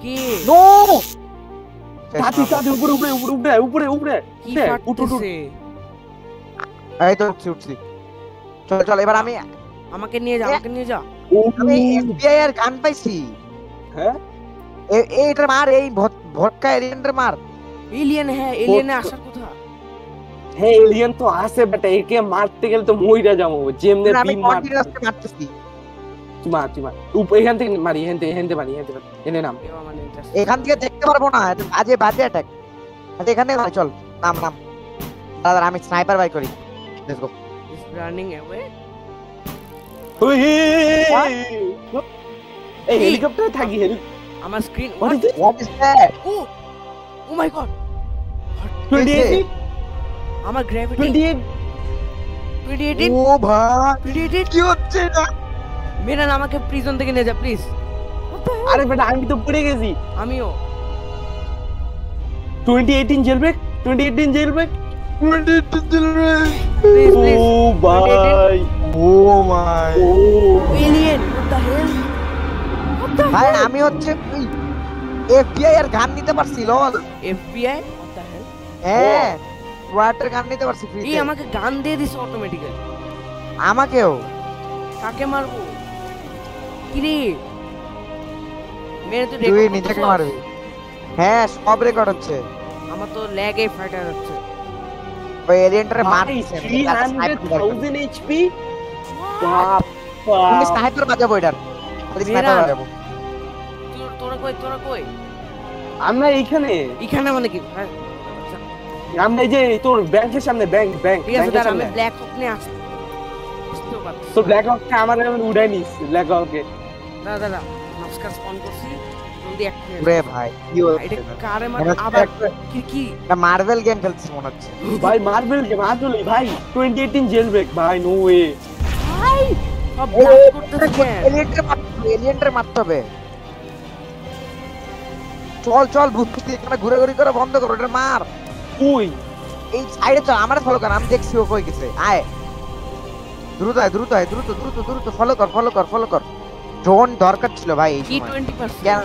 কি নো তাতি উপরে উপরে উপরে উপরে উপরে কি ফাটতেছে এই তো উঠছি চল চল এবার আমি আমাকে নিয়ে যা আমি এফবিআই এর গান পাইছি হ্যাঁ এইটা মার এই ভটকা এলিয়েন্টার মার এলিয়েন হ্যাঁ এলিয়েনে আসার কথা হ্যাঁ এলিয়েন তো আছে বাট একে মারতে গেলে তো মইরা যাবো যেমনে আমি বিম মার কন্টিনিউয়াসলি মারতেছি তুমা এখান থেকে মারি এখান থেকে মারি এনে নাম এখান থেকে দেখতে পারবো না বাজে অ্যাটাক আচ্ছা এখানে চল নাম দাদা আমি স্নাইপার বাই করি let's go is running away এই হেলিকপ্টারে থাকি আমার screen what is that oh my god 28 আমার গ্র্যাভিটি 28 ও ভাই 28 কি হচ্ছে না মেরান আমাকে প্রিজন থেকে নিয়ে যা প্লিজ আরে বেটা আমি তো পড়ে গেছি আমিও 2018 জেলব্রেক 2018 জেলব্রেক প্লিজ ও ভাই oh my alien what the hell ভাই আমি হচ্ছে এফবিআই এর গান নিতে পারছি লল এফবিআই হোয়াট দ্য হেল হ্যাঁ ওয়াটার গান নিতে পারছি ফ্রিতে এই আমাকে গান দিয়ে দিছে অটোমেটিক্যালি আমাকেও কাকে মারবো কি রে মেরে তো তুই রেকর্ড নিজেকে মারবি হ্যাঁ সব রেকর্ড হচ্ছে আমার তো ল্যাগে ফাটা যাচ্ছে ওই এলিয়েন্টারে মারছে 300000 এইচপি বাপ তুমি স্নাইপার বাজাবো এটার স্নাইপার বাজাবো তোরা কই আমরা এইখানে মানে কি আমরা এই যে তোর ব্যাংকের সামনে ব্যাংক ঠিক আছে দাঁড়া আমি ব্ল্যাক হক নিয়ে আসছি তো ব্ল্যাক হক আমার উড়াই নিস ব্ল্যাক হকে দাদা নমস্কার স্পন করছি জলদি অ্যাক্টিভ রে ভাই কি এটা হচ্ছে কারে মার আবার কি এটা মার্ভেল গেম খেলছিস মনে হচ্ছে ভাই মার্বেল গেম আসলে ভাই 2018 জেল ব্রেক ভাই নো ওয়ে ভাই সব ব্লাস্ট করতেছে কেন এলিয়েন্টার মারতে হবে চল বুঝতে এখানে ঘুরে করে বন্ধ করো এটা মার ওই এই সাইডে চল আমারে ফলো কর আমি দেখছি ও কই গেছে আয় দ্রুত ফলো কর ড্রোন দরকার ছিল ভাই এই কি সময় 20% কেন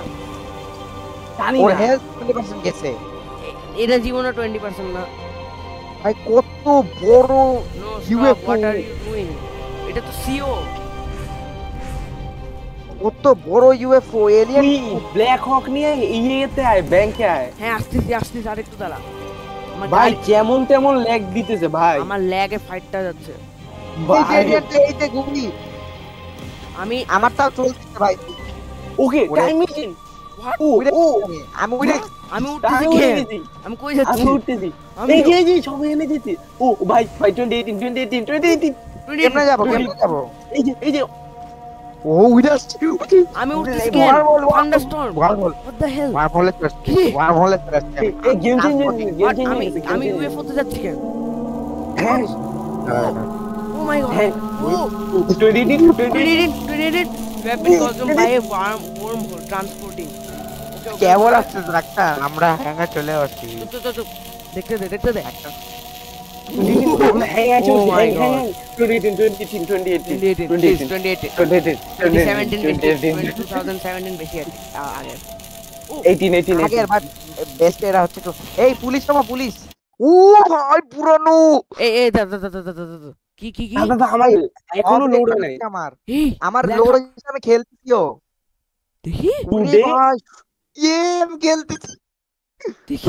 জানি ওর না হেলথ 20% গেছে এটা জীবনে 20% না ভাই কত বড় no UFO what are you doing এটা তো সিও কত বড় ইউএফও এলিয়েন তুই ব্ল্যাক হক নিয়ে ইয়েতে আয় ব্যাংকে আয় হ্যাঁ আসতেছি আরেকটু দাঁড়া আমার ভাই যেমন তেমন ল্যাগ দিতেছে ভাই আমার ল্যাগে ফাইটটা যাচ্ছে এই যে গুলি আমি আমার তাও চলছে ভাই ওকে টাইম মেশিন আমি উড়ে আমি উঠতেছি আমি কই যাচ্ছি আমি উঠতেছি এই যে সব এনে দিতে ও ভাই 2018 কেমনে যাব এই যে ও উড়ে আসছে আমি উঠতেছি থান্ডারস্টর্ম ওয়ারবল হোয়াট দ্য হেল ওয়ারবল এই গেম চেঞ্জ আমি ইউএফও তে যাচ্ছি কেন হ্যাঁ ও মাই গড হ্যাঁ ও 2018 weapon consumed by a wormhole transporting কেমন আসছে রাখতা আমরা হ্যাঙ্গা চলে আসছি চুপ দেখতে দে এই পুলিশ ও ভাই পুরানো কি এখনো লোড হয় নাই আমার লোড হইছে আমি খেলতেছিও দেখি ভাই গেম খেলতেছি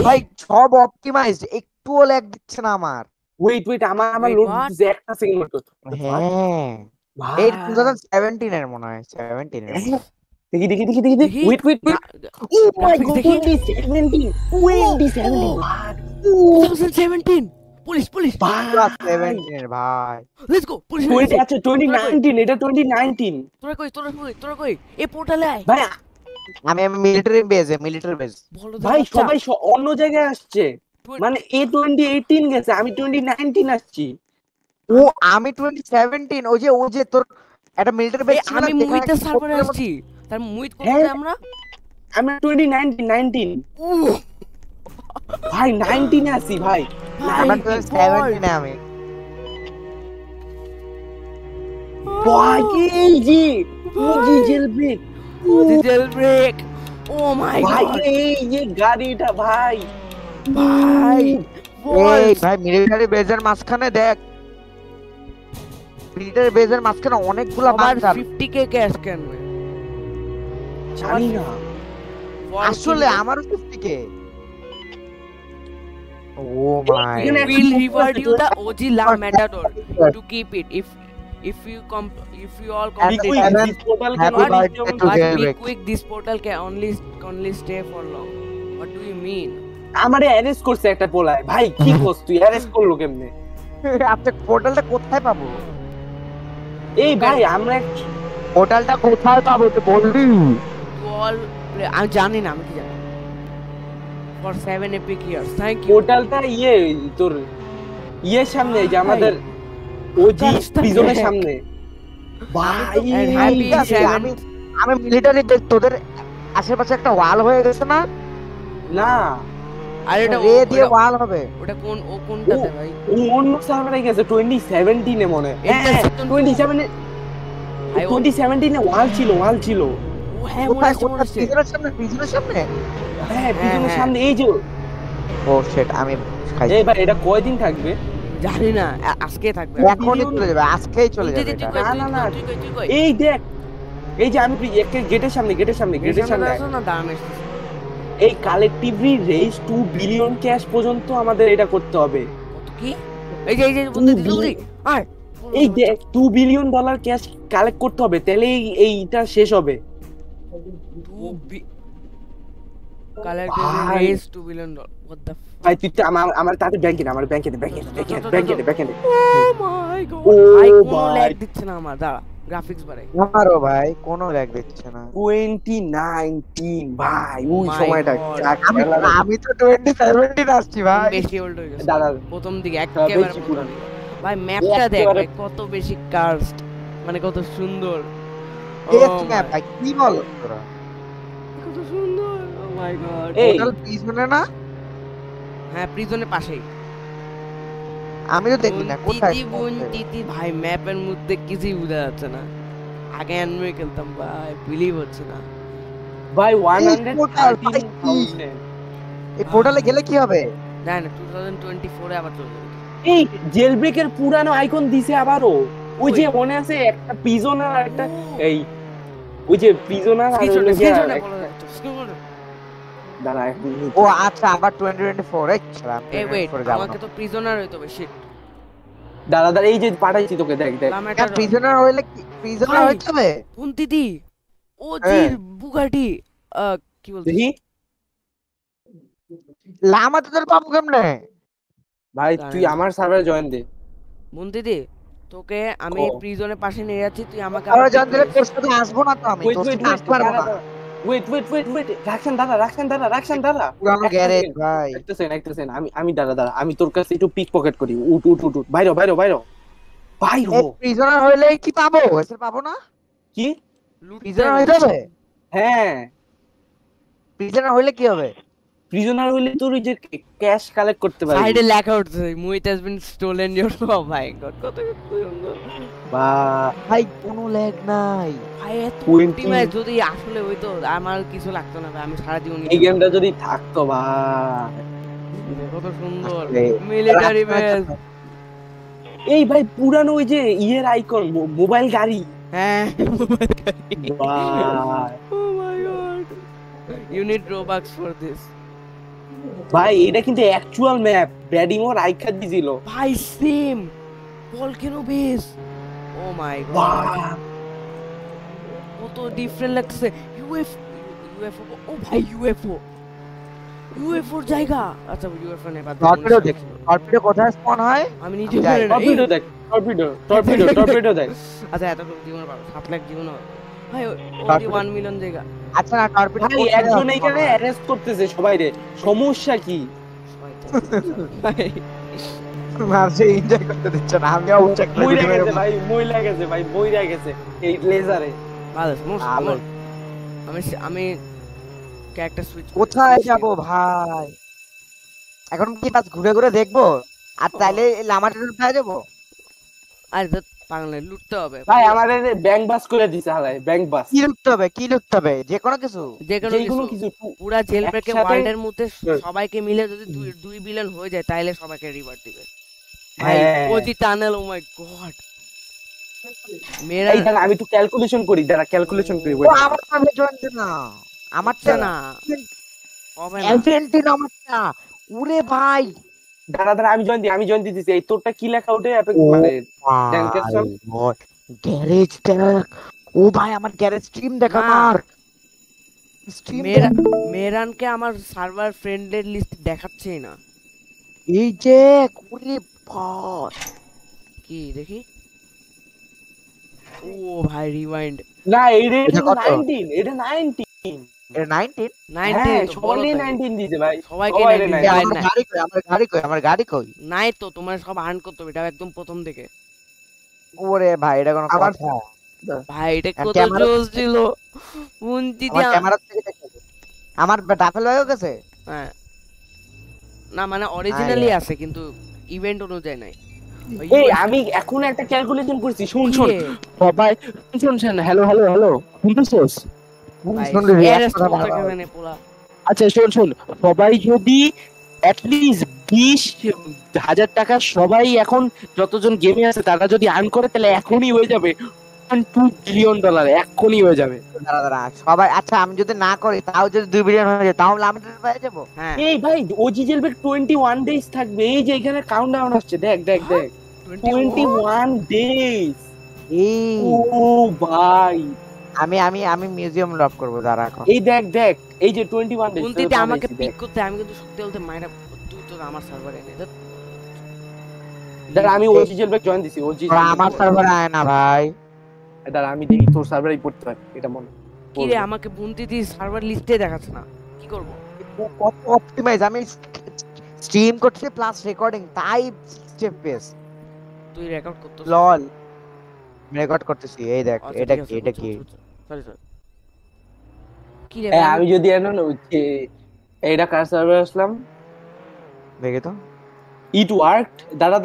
ভাই সব অপটিমাইজড একটুও ল্যাগ দিচ্ছে না আমার ওয়েট আমার লোড দিছে 1 সেকেন্ড মত হ্যাঁ ভাই 2017 এর মনে হয় 17 এর দেখি wait O my god 2017 police 17 এর ভাই লেটস গো পুলিশ আচ্ছা 2019 এটা 2019 তোরা কই এই পোর্টালে আয় ভাই আমি মিলিটারি বেজ ভাই সবাই অন্য জায়গায় আসছে মানে এ 2018 গেছে আমি 2019 আসছি ও আমি 2017 ও যে তোর একটা মিলিটারি বেজ ছিল আমি মুইতে সার্ভারে আসছি তার মুইত করতে আমরা আমি 2019 ভাই 19 এ আসি ভাই আমি 17 এ আমি ভাই কি জি জেল ব্রেক ও মাই ভাই গড এই যে গাড়িটা ভাই ভাই এই ভাই মিলিটারি বেজের মাঝখানে দেখ, মিলিটারি বেজের মাঝখানে অনেকগুলা আবার বাঙ্কার। 50k ক্যাশ কেন জানি না আসলে আমারও 50k। ও মাই এখানে একটা will box reward আছে, you the OG La Matador to keep it if you all Be complete quick, Happy this portal happy cannot birthday reach to but be Jailbreak. quick this portal can only stay for long what do you mean আমারে arrest করছে একটা পোলায় ভাই কি করছ তুই arrest করলো কেমনে আপনি পোর্টালটা কোথায় পাবো? এই ভাই আমরা এক- পোর্টালটা কোথায় পাবো তো বলবি? to all আমি জানি না আমি কি জানি for 7 epic years thank you পোর্টালটা তোর সামনে এই যে আমাদের ওজি রাস্তা প্রিজনের দেখ। সামনে ভাই And আমি happy ঠিক আছে, seven- আমি মিলিটারি বেজ, তোদের আশেপাশে একটা ওয়াল হয়ে গেছে না? না আর এটা রে দিয়ে ওয়াল হবে। ওটা কোনটাতে ভাই ও অন্য সার্ভারে গেছে 2017 এ মনে এটা হ্যাঁ season 27 এ ভাই, ও- 2017 এ ওয়াল ছিল ও হ্যাঁ মনে কোথায় আছে, মনে কোথায়? আচ্ছা। আছে। প্রিজনের সামনে, প্রিজনের সামনে। হ্যাঁ প্রিজনের হ্যাঁ। সামনে এই যে ও শিট, আমি খাইছি। এই ভাই এটা কয়দিন থাকবে জানি না আজকে থাকবে এখনই চলে যাবে, আজকেই চলে তুই- যাবে তুই- এটা। তুই- না, না, তুই- তুই- তুই কই? এই দেখ এই যে আমি গেটের সামনে গেটের সামনে সামনে আছো না দাঁড়ান আসতেছি। এই কালেক্টিভলি রেজ 2 বিলিয়ন ক্যাশ পর্যন্ত আমাদের এটা করতে হবে কত কি এই যে বলতে দিল বিলি- আয় এই দেখ 2 বিলিয়ন ডলার ক্যাশ কালেক্ট করতে হবে তাহলে এইটা শেষ হবে কালেক্টেড ভাই। Raise 2 billion dollar what the ভাই তুই তো আমার তাতে ব্যাংকে দে oh my god ও ভাই কোনো ভাই। ল্যাগ দিচ্ছে না আমার দাঁড়া গ্রাফিক্স বাড়াই আমারও ভাই কোনো ল্যাগ দিচ্ছে না। 2019 ভাই ওই My সময়টা God. যা আমি খেলা রে। আমি তো 2017 আসছি ভাই। বেশি ওল্ড হয়ে গেছে দাদা প্রথম দিকে বেশি একেবারে প্রথম পুরানো। দিকে। ভাই ম্যাপটা দেখ একেবারে- ভাই কত বেশি কার্সড মানে কত সুন্দর টেস্ট Oh ম্যাপ my- ভাই, কি বল তোরা? কত সুন্দর ও মাই গড এই পোর্টাল পিছনে না? হ্যাঁ প্রিজনের পাশেই আমি তো দেখি না কোথায়। তিতি ভাই ম্যাপের মধ্যে কিছুই বোঝা যাচ্ছে না আগে অ্যানিমে খেলতাম ভাই বিলিভ হচ্ছে না ভাই portal, ভাই, কি? 113,000 এই পোর্টালে গেলে কি হবে? জানি না 2024 এ আবার চলে যাবে এই জেলব্রেকের পুরানো আইকন দিছে আবারও ওই যে ওই। মনে আছে একটা প্রিজনার একটা এই ওই যে প্রিজনার আর হলো গিয়ে স্ক্রিনশটে একটা- বলা যাচ্ছে স্ক্রিনশটে দাঁড়া এক মিনিট। ও আচ্ছা, আবার 2024 এই ছাড়া, আমি এই ওয়েট 2024 যাব আমাকে না। তো প্রিজনার হইতো হবে শিট দাঁড়া এই যে পাঠাইছি তোকে দেখ কেন প্রিজনার হইলে কি প্রিজনার ভাই। হইতে হবে? কোন দিদি ও হ্যাঁ। জি বুগাটি কি বলছিস দেখি লামা তোদের পাবো কেমনে? ভাই তুই আমার সার্ভারে জয়েন দে বোন দিদি তোকে আমি ও। প্রিজনের পাশে নিয়ে যাচ্ছি তুই আমাকে আরে আবার জান দিলে pick তোর সাথে আসবো না তো আমি, ওয়েট তোর ওয়েট সাথে আসতে পারবো না। ওয়েট রাখছেন দাঁড়া পুরানো একটা গ্যারেজ second, ভাই। একটা সেকেন্ড আমি দাঁড়া আমি তোর কাছে একটু পিক পকেট করি উঠ বাইরো এই প্রিজনার হইলে কি পাবো? এসে পাবো না? কি লুটতে প্রিজনার হবে। হইতে হবে? হ্যাঁ প্রিজনার হইলে কি হবে? প্রিজনার হইলে তোর ওই যে ক্যাশ কালেক্ট করতে পারবি সাইডে লেখা উঠছে মুইট has been stolen your oh my god কত সুন্দর বা ভাই কোনো ল্যাগ নাই। ভাই এত 20 optimize যদি আসলে হইতো আমার কিছু লাগতো না ভাই আমি সারা জীবন এই গেমটা যদি থাকতো ভাই কত সুন্দর আসলে মিলিটারি বেস এই ভাই পুরানো ওই যে ইয়ের আইকন মোবাইল গাড়ি হ্যাঁ ভাই oh my god you need Robux for this ভাই এটা কিন্তু অ্যাকচুয়াল ম্যাপ ব্যাডিমোর আইকা দিছিল ভাই same volcano base oh my god বাহ কত ডিফারেন্ট লাগছে ইউএফও ও ভাই ইউএফওর জায়গা আচ্ছা ইউএফও নেই বাদ দে, টর্পিডো মনে দেখ, ছিল। টর্পিডো কোথায় স্পন হয়? আমি নিজে যাই, জানি না। এই, টর্পিডো দেখ টর্পিডো দেখ আচ্ছা এতটুকু জীবন পাবো 7 লাখ জীবন হবে। ভাই ওই Torpedo- 1 মিলিয়ন জায়গা আচ্ছা না, টর্পিডো ভাই একজন এখানে অ্যারেস্ট করতেছে সবাই রে সমস্যা কি ভাই মারছে, এনজয় করতে দিচ্ছে না। আমি অবশ্যই একটা মইরা video গেছে মেরে- ভাই মইরা গেছে এই লেজারে ভালো মোস্ট ভালো। আমি ক্যারেক্টার সুইচ কোথায় যাব ভাই? এখন কি বাস ঘুরে ঘুরে দেখবো? আর তাইলে লামাটা পেয়ে যাবো? আর পাগলে লুটতে হবে ভাই আমার ব্যাংক বাস করে দিছে হালাই, ব্যাংক বাস। কি লুটতে হবে, কি লুটতে হবে? যে কোনো কিছু। যে কোনো যেকোনো কিছু কিছু। পুরা জেল ব্রেকে একসাথে- ওয়ার্ল্ডের মধ্যে হুম। সবাইকে মিলে যদি 2 বিলিয়ন হয়ে যায় তাহলে সবাইকে রিওয়ার্ড দিবে ভাই। হ্যাঁ। OG tunnel, O my god. মেরা এই দাঁড়া আমি একটু ক্যালকুলেশন করি, দাঁড়া ক্যালকুলেশন করি। ও আমার সামনে জয়েন না, আমারটা হচ্ছে না, না, হবে না। আর্জেন্টিনা আমারটা। ওরে ভাই, দাঁড়া দাঁড়া আমি জয়েন দিতেছি। এই তোরটা কি লেখা ওঠে ও মানে ভাই, ক্যান্সেল? গ্যারেজ দেখ। ও ভাই আমার গ্যারেজ স্ট্রিম দেখ, না। আমার স্ট্রিম মেরানকে আমার সার্ভার ফ্রেন্ডের লিস্ট দেখাচ্ছেই না। এই যে, ওরে ভাই, কি দেখি? ও ভাই রিওয়াইন্ড না এই রে এটা কত? 19, এটা 19। এটা 19। 19 হ্যাঁ তো সবাই বলো তাই। 19 দিছে ভাই। সবাইকে সবাই 19 19 ভাই, আমার না- গাড়ি কই, আমার গাড়ি কই, আমার গাড়ি কই? নাই তো, তোমার সব আর্ন করতে হবে, এটা একদম প্রথম থেকে। ওরে ভাই, এটা কোনো আবার- কথা? ভাই এটা আর কত ক্যামেরা- জোস ছিল। বুনতি আমার ক্যামেরা থেকে দেখতে হবে। আমার ডাফেল হয়ে গেছে। হ্যাঁ, না মানে অরিজিনালি আছে কিন্তু ইভেন্ট অনুযায়ী নাই। ওই এই event- আমি এখন একটা ক্যালকুলেশন করছি, শুন কি শুন রে? সবাই, শুন হ্যালো হ্যালো হ্যালো শুনতেছস? ভাই, শুনলি রে, arrest একটা কথা করতে ভালো। গেছে পোলা। আচ্ছা শোন সবাই যদি অ্যাটলিস্ট 20,000 টাকা সবাই এখন যতজন গেমে আছে তারা যদি আর্ন করে তাহলে এখনই হয়ে যাবে $2 বিলিয়ন, এখনই হয়ে যাবে। দাঁড়া দাঁড়া, সবাই আচ্ছা আমি যদি না করি তাও যদি 2 বিলিয়ন হয়ে যায় তাহলে আমি পেয়ে যাবো। হ্যাঁ, এই ভাই ওজি জেলবেক 21 ডেজ থাকবে। এই যে এখানে কাউন্টডাউন আসছে, দেখ 21 ডেজ। এই ও ভাই আমি আমি আমি মিউজিয়াম লভ করবো, দাঁড়া এখন। এই দেখ এই যে 21 ডেজ। বুনতিতে আমাকে পিক করতে, আমি কিন্তু সত্যি বলতে মাইরা তুই তো আমার সার্ভারে এনে দে। দাঁড়া আমি ওজি জেলবেক জয়েন দিছি। ওজি ওরা আমার সার্ভারে আয় না ভাই। দাঁড়া আমি দেখি তোর সার্ভারেই পড়তে পারি এটা মনে। কি রে, আমাকে বুনতিতে সার্ভার লিস্টে দেখাচ্ছে না, কি করব? কত অপটিমাইজ, আমি স্ট্রিম করছি প্লাস রেকর্ডিং, তাই 60 FPS। তুই রেকর্ড করতেছিস? লল, রেকর্ড করতেছি। এই দেখ, আচ্ছা, এটা ঠিক কি, আছে, এটা কি? সরি কি রে হ্যাঁ ভাই, আমি যদি এখন এইটা কার সার্ভারে আসলাম, দেখে তো। ইট ওয়ার্কড। দাঁড়া